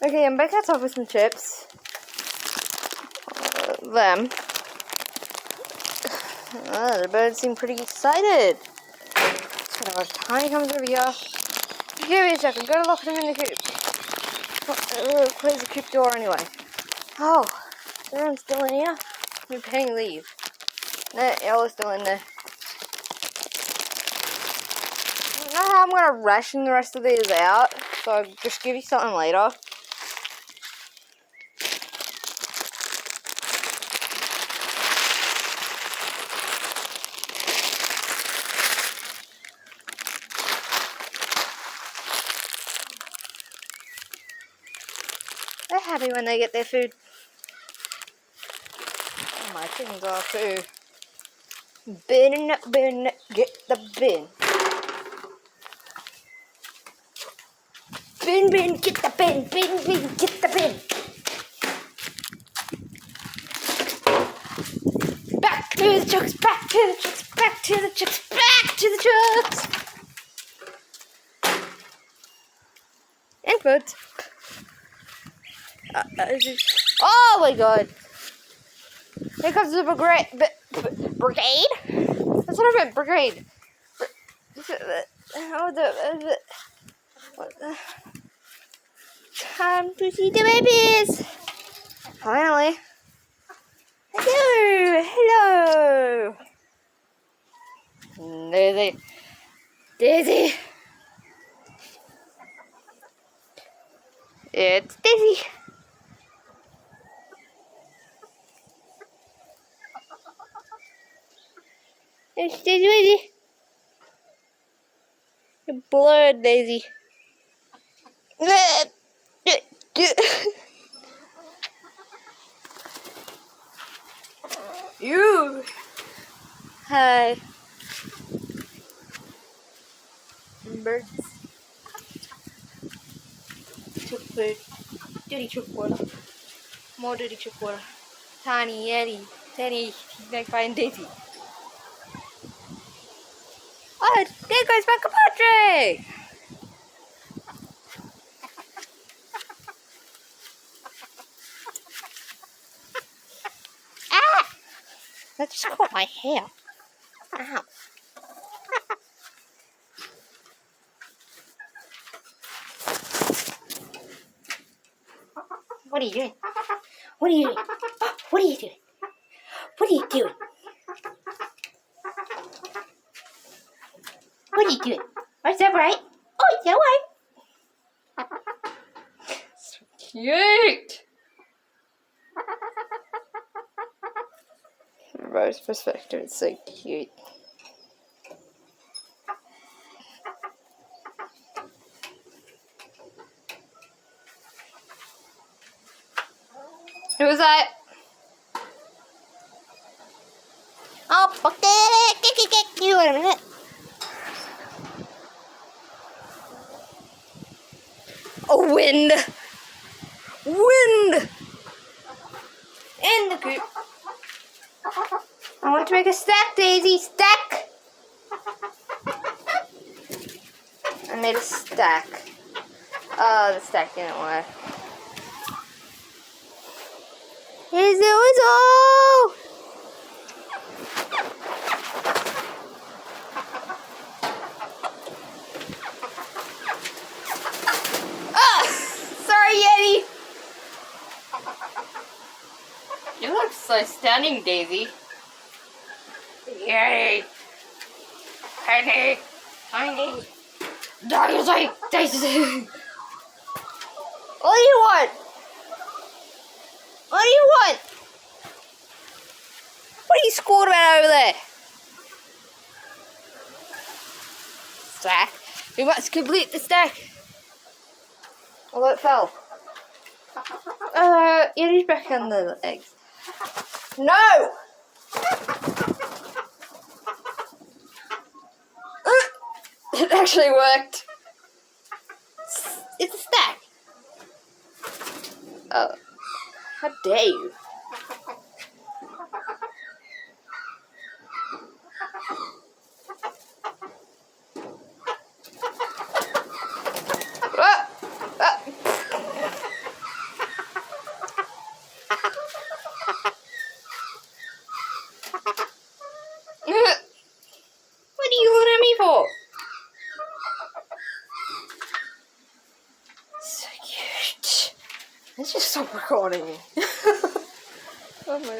Okay, I'm back outside with some chips. Them. The birds seem pretty excited. So our tiny comes over here. Give me a second, gotta lock them in the coop. Close the coop door anyway. Oh, everyone's still in here? I'm paying leave. No, Ella's still in there. I don't know how I'm gonna ration the rest of these out, so I'll just give you something later. They're happy when they get their food. Oh, my chickens are too. Bin, get the bin. Bin, get the bin. Bin, get the bin. Back to the chooks, back to the chooks, back to the chooks, back to the chooks. Input. Oh my god. Here comes the brigade? That's what I meant, brigade. Time to see the babies. Finally. Hello. Daisy. It's Daisy. It's Daisy. You're blurred, Daisy. You. Hi. Birds. Chook food. Dirty chook water. More dirty chook water. Tiny, Yeti. Tiny, find Daisy. Oh, there goes my compadre! Ah! That just caught my hair. Ow. What are you doing? What are you doing? What are you doing? What are you doing? What are you doing? Is that right? Oh, is that right? So cute! From Rose's perspective, it's so cute. Who was that? Oh, fuck it! Wait a minute. Oh, wind! Wind! In the coop. I want to make a stack, Daisy. Stack! I made a stack. Oh, the stack didn't work. Here's the whistle! Ah! Sorry, Yeti! You look so stunning, Daisy. Yay! Tiny! Tiny! Daisy! What do you want? What do you want? What are you squawking about over there? Stack. We must complete the stack. Although it fell. Yeti's back on the eggs. No! It actually worked. It's a stack. Oh. How dare you? Let's just stop recording. Oh my